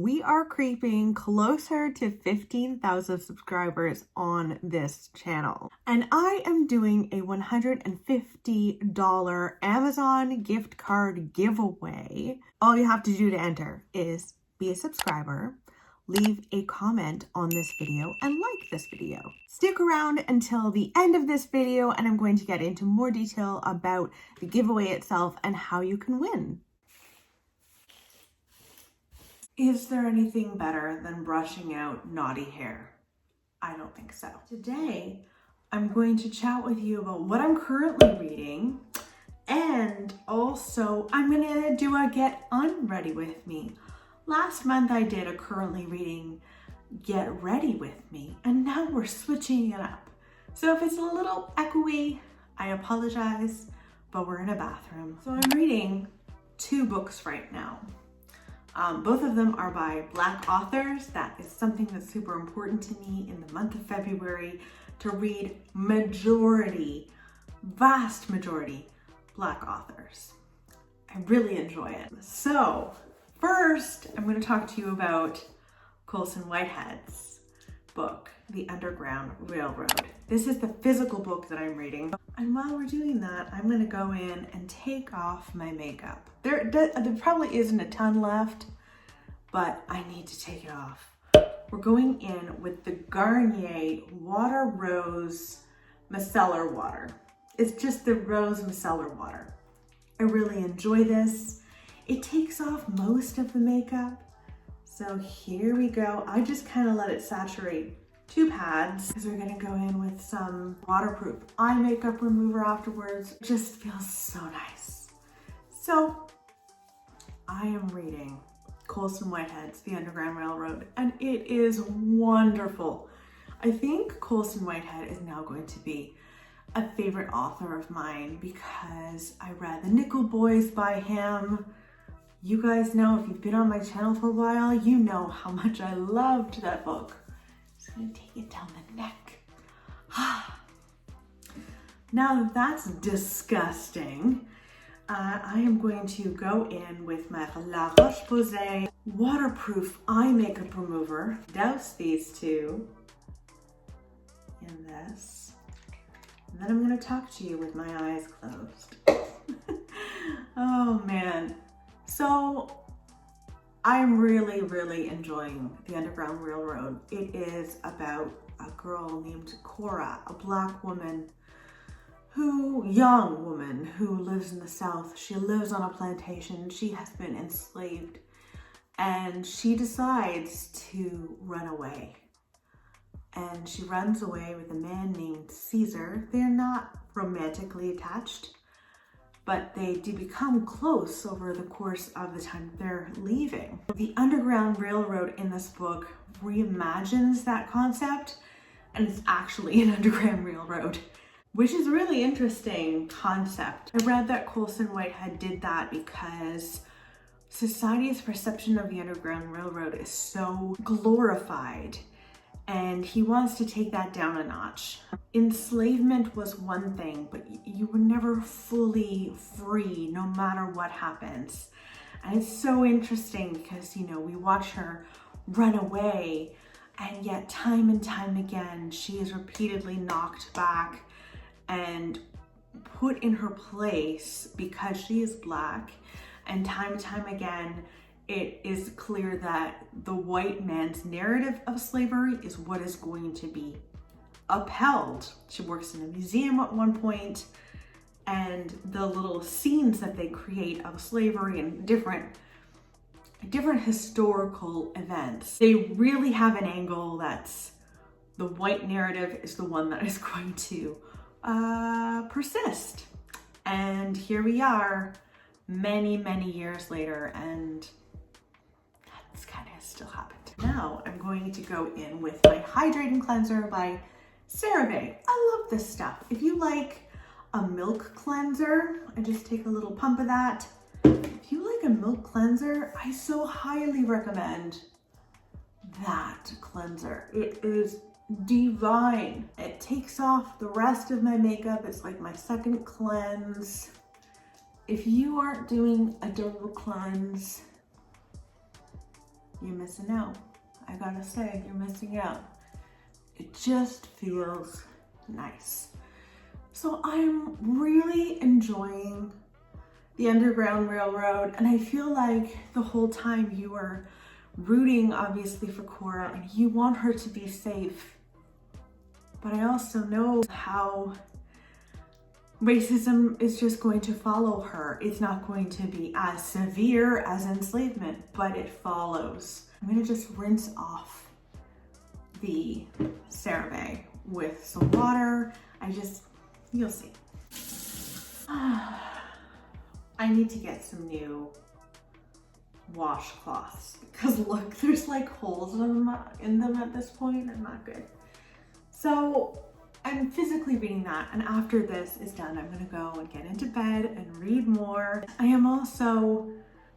we are creeping closer to 15,000 subscribers on this channel. And I am doing a $150 Amazon gift card giveaway. All you have to do to enter is be a subscriber, leave a comment on this video, and like this video. Stick around until the end of this video and I'm going to get into more detail about the giveaway itself and how you can win. Is there anything better than brushing out naughty hair? I don't think so. Today, I'm going to chat with you about what I'm currently reading, and also I'm gonna do a Get Unready with me. Last month I did a currently reading Get Ready with me, and now we're switching it up. So if it's a little echoey, I apologize, but we're in a bathroom. So I'm reading 2 books right now. Both of them are by Black authors. That is something that's super important to me in the month of February, to read vast majority Black authors. I really enjoy it. So first, I'm going to talk to you about Colson Whitehead's book, The Underground Railroad. This is the physical book that I'm reading. And while we're doing that, I'm going to go in and take off my makeup. There probably isn't a ton left, but I need to take it off. We're going in with the Garnier Water Rose Micellar Water. It's just the Rose Micellar Water. I really enjoy this. It takes off most of the makeup. So here we go. I just kind of let it saturate 2 pads because we're gonna go in with some waterproof eye makeup remover afterwards. It just feels so nice. So I am reading Colson Whitehead's The Underground Railroad, and it is wonderful. I think Colson Whitehead is now going to be a favorite author of mine because I read The Nickel Boys by him. You guys know, if you've been on my channel for a while, you know how much I loved that book. Just gonna take it down the neck. Now that's disgusting. I am going to go in with my Roche Posay Waterproof Eye Makeup Remover. Douse these 2 in this. And then I'm gonna talk to you with my eyes closed. Oh man. So I'm really enjoying The Underground Railroad. It is about a girl named Cora, a Black woman, young woman who lives in the South. She lives on a plantation. She has been enslaved, and she decides to run away. And she runs away with a man named Caesar. They're not romantically attached, but they do become close over the course of the time they're leaving. The Underground Railroad in this book reimagines that concept, and it's actually an underground railroad, which is a really interesting concept. I read that Colson Whitehead did that because society's perception of the Underground Railroad is so glorified, and he wants to take that down a notch. Enslavement was one thing, but you were never fully free no matter what happens. And it's so interesting because, you know, we watch her run away, and yet time and time again, she is repeatedly knocked back and put in her place because she is Black. And time and time again, it is clear that the white man's narrative of slavery is what is going to be upheld. She works in a museum at one point, and the little scenes that they create of slavery and different historical events, they really have an angle that's the white narrative is the one that is going to persist. And here we are many years later, and that's kind of still happened. Now I'm going to go in with my Hydrating Cleanser by Cerave. I love this stuff. If you like a milk cleanser, I just take a little pump of that. If you like a milk cleanser, I so highly recommend that cleanser. It is divine. It takes off the rest of my makeup. It's like my second cleanse. If you aren't doing a double cleanse, you're missing out. I gotta say, you're missing out. It just feels nice. So I'm really enjoying the Underground Railroad, and I feel like the whole time you are rooting obviously for Cora and you want her to be safe. But I also know how racism is just going to follow her. It's not going to be as severe as enslavement, but it follows. I'm gonna just rinse off the CeraVe with some water. You'll see. I need to get some new washcloths because look, there's like holes in them at this point and not good. So I'm physically reading that, and after this is done, I'm gonna go and get into bed and read more. I am also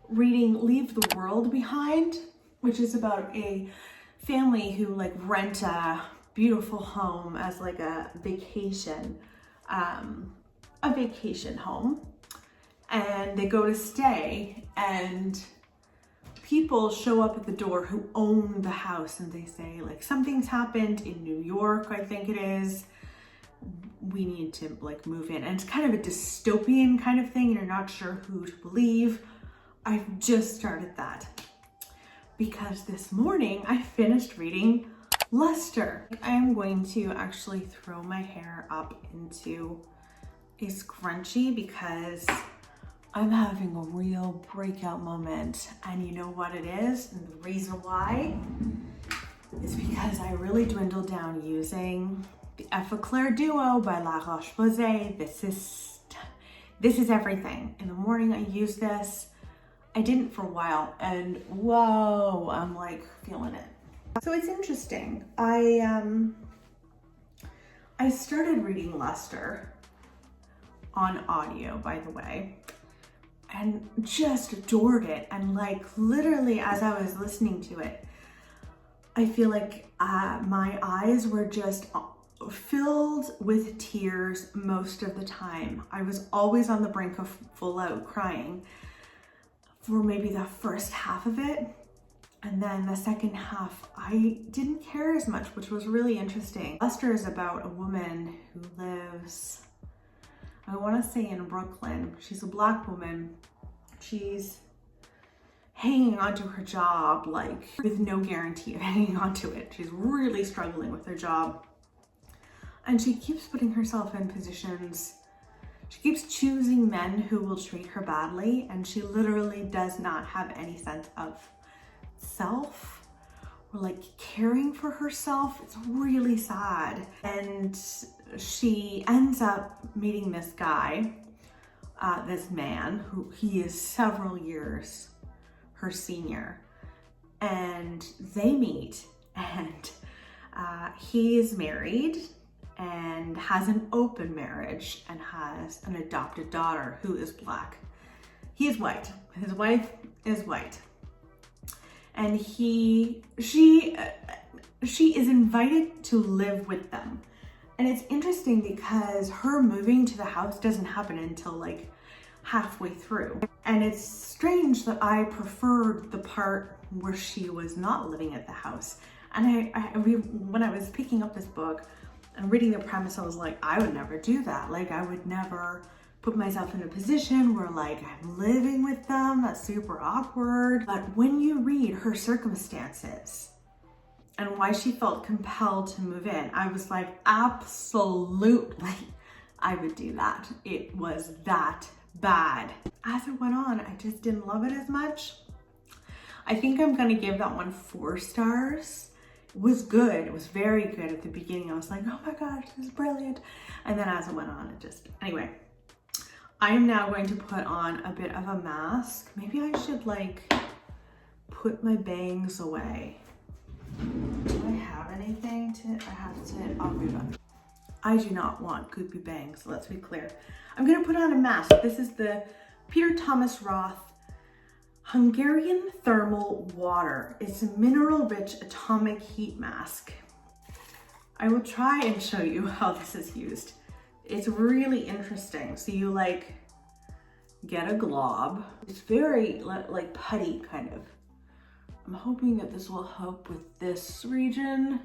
reading Leave the World Behind, which is about a family who like rent a beautiful home as like a vacation home, and they go to stay, and people show up at the door who own the house, and they say like, something's happened in New York, I think it is. We need to like move in. And it's kind of a dystopian kind of thing, and you're not sure who to believe. I've just started that because this morning I finished reading Luster. I am going to actually throw my hair up into a scrunchie because I'm having a real breakout moment, and you know what it is, and the reason why is because I really dwindled down using the Effaclar Duo by La Roche Posay. This is everything. In the morning I use this. I didn't for a while, and whoa, I'm like feeling it. So it's interesting. I started reading Luster on audio, by the way, and just adored it. And like literally as I was listening to it, I feel like my eyes were just filled with tears most of the time. I was always on the brink of full out crying for maybe the first half of it. And then the second half, I didn't care as much, which was really interesting. Luster is about a woman who lives, I want to say in Brooklyn. She's a Black woman. She's hanging onto her job, like with no guarantee of hanging onto it. She's really struggling with her job. And she keeps putting herself in positions. She keeps choosing men who will treat her badly, and she literally does not have any sense of self or like caring for herself. It's really sad. And she ends up meeting this guy, this man who he is several years her senior, and they meet, and he is married and has an open marriage and has an adopted daughter who is Black. He is white. His wife is white. And she is invited to live with them. And it's interesting because her moving to the house doesn't happen until like halfway through. And it's strange that I preferred the part where she was not living at the house. And when I was picking up this book and reading the premise, I was like, I would never do that. Like, I would never put myself in a position where like I'm living with them. That's super awkward. But when you read her circumstances and why she felt compelled to move in, I was like, absolutely, I would do that. It was that bad. As it went on, I just didn't love it as much. I think I'm gonna give that one 4 stars. It was good. It was very good at the beginning. I was like, oh my gosh, this is brilliant. And then as it went on, anyway. I am now going to put on a bit of a mask. Maybe I should like put my bangs away. Do I have anything I'll do that. I do not want goopy bangs, let's be clear. I'm gonna put on a mask. This is the Peter Thomas Roth Hungarian Thermal Water. It's a mineral-rich atomic heat mask. I will try and show you how this is used. It's really interesting. So you like get a glob. It's very like putty kind of I'm hoping that this will help with this region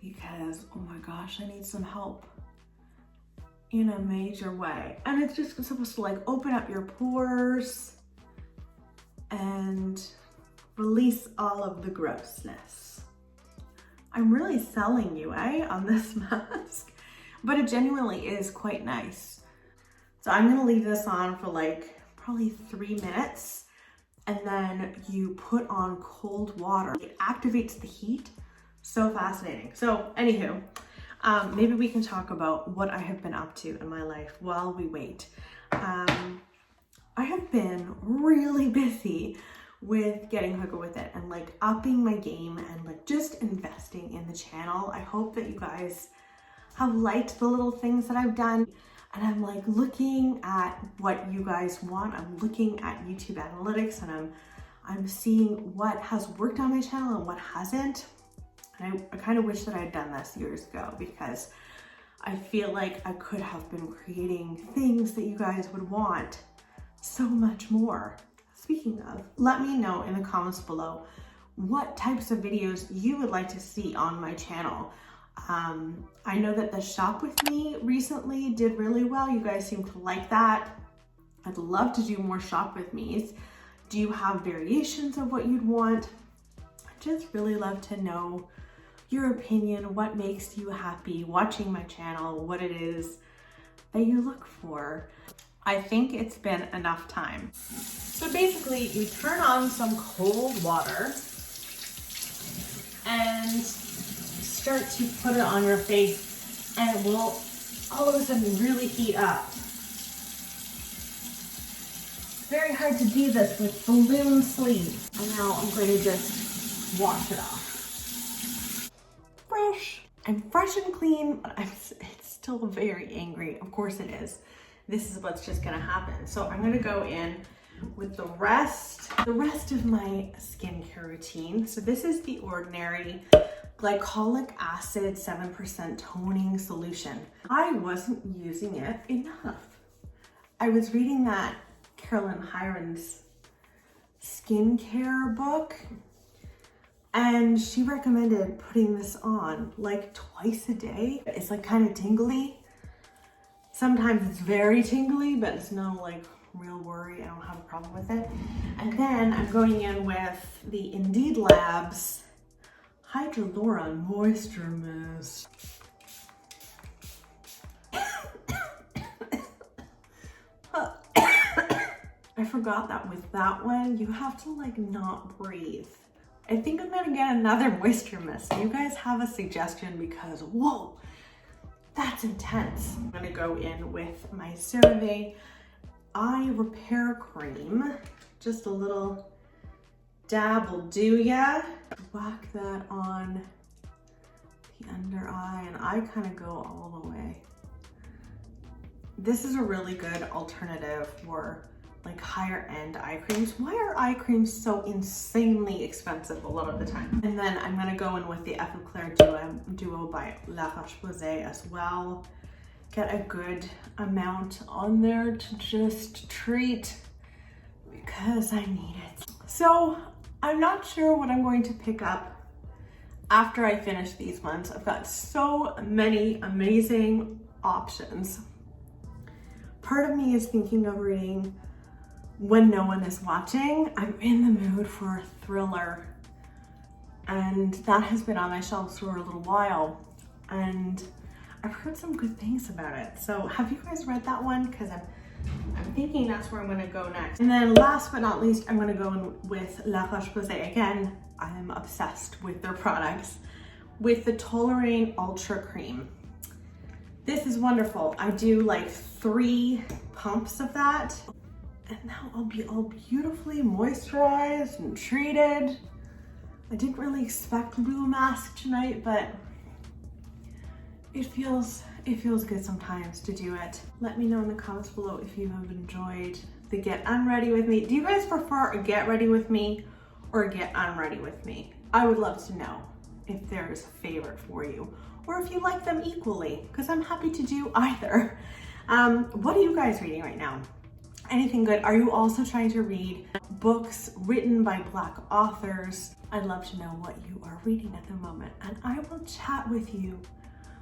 because, oh my gosh, I need some help in a major way. And it's just supposed to like open up your pores and release all of the grossness. I'm really selling you, on this mask, but it genuinely is quite nice. So I'm gonna leave this on for like probably 3 minutes, and then you put on cold water. It activates the heat. So fascinating. So anywho, maybe we can talk about what I have been up to in my life while we wait. I have been really busy with getting Hygge with it and like upping my game and like just investing in the channel. I hope that you guys have liked the little things that I've done, and I'm like looking at what you guys want. I'm looking at YouTube analytics, and I'm seeing what has worked on my channel and what hasn't. And I kind of wish that I had done this years ago, because I feel like I could have been creating things that you guys would want so much more. Speaking of, let me know in the comments below what types of videos you would like to see on my channel. I know that the shop with me recently did really well. You guys seem to like that. I'd love to do more shop with me's. Do you have variations of what you'd want? I'd just really love to know your opinion, what makes you happy watching my channel, what it is that you look for. I think it's been enough time. So basically you turn on some cold water and start to put it on your face, and it will all of a sudden really heat up. It's very hard to do this with balloon sleeves. And now I'm going to just wash it off. Fresh. I'm fresh and clean, but it's still very angry. Of course it is. This is what's just gonna happen. So I'm gonna go in with the rest of my skincare routine. So this is the Ordinary Glycolic Acid 7% Toning Solution. I wasn't using it enough. I was reading that Caroline Hirons skincare book, and she recommended putting this on like twice a day. It's like kind of tingly. Sometimes it's very tingly, but it's no like real worry. I don't have a problem with it. And then I'm going in with the Indeed Labs Hydraluron Moisture Mist. I forgot that with that one, you have to like not breathe. I think I'm gonna get another moisture mist. You guys have a suggestion, because whoa, that's intense. I'm gonna go in with my Cerave Eye Repair Cream. Just a little dab will do ya. Whack that on the under eye, and I kind of go all the way. This is a really good alternative for like higher end eye creams. Why are eye creams so insanely expensive a lot of the time? And then I'm gonna go in with the Effaclar Duo by Roche Posay as well. Get a good amount on there to just treat, because I need it. So I'm not sure what I'm going to pick up after I finish these ones. I've got so many amazing options. Part of me is thinking of reading When No One Is Watching. I'm in the mood for a thriller, and that has been on my shelves for a little while, and I've heard some good things about it. So have you guys read that one? Because I'm thinking that's where I'm gonna go next. And then last but not least, I'm gonna go in with La Roche Posay. Again, I am obsessed with their products, with the Toleriane Ultra Cream. This is wonderful. I do like 3 pumps of that, and now I'll be all beautifully moisturized and treated. I didn't really expect to do a mask tonight, but it feels good sometimes to do it. Let me know in the comments below if you have enjoyed the Get Unready with me. Do you guys prefer a Get Ready with me or a Get Unready with me? I would love to know if there's a favorite for you, or if you like them equally, because I'm happy to do either. What are you guys reading right now? anything good? Are you also trying to read books written by Black authors? I'd love to know what you are reading at the moment, and I will chat with you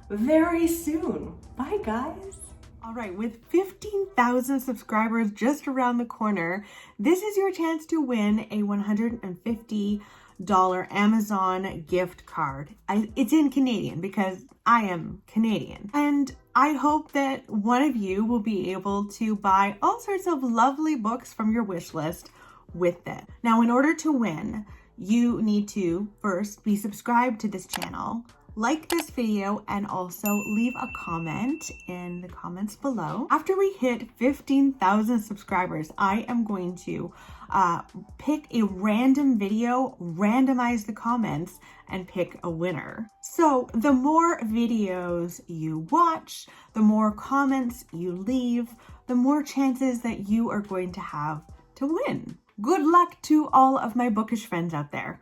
very soon. Bye, guys. All right, with 15,000 subscribers just around the corner, this is your chance to win a $150 Amazon gift card. It's in Canadian because I am Canadian. And I hope that one of you will be able to buy all sorts of lovely books from your wish list with it. Now, in order to win, you need to first be subscribed to this channel, like this video, and also leave a comment in the comments below. After we hit 15,000 subscribers, I am going to pick a random video, randomize the comments, and pick a winner. So the more videos you watch, the more comments you leave, the more chances that you are going to have to win. Good luck to all of my bookish friends out there.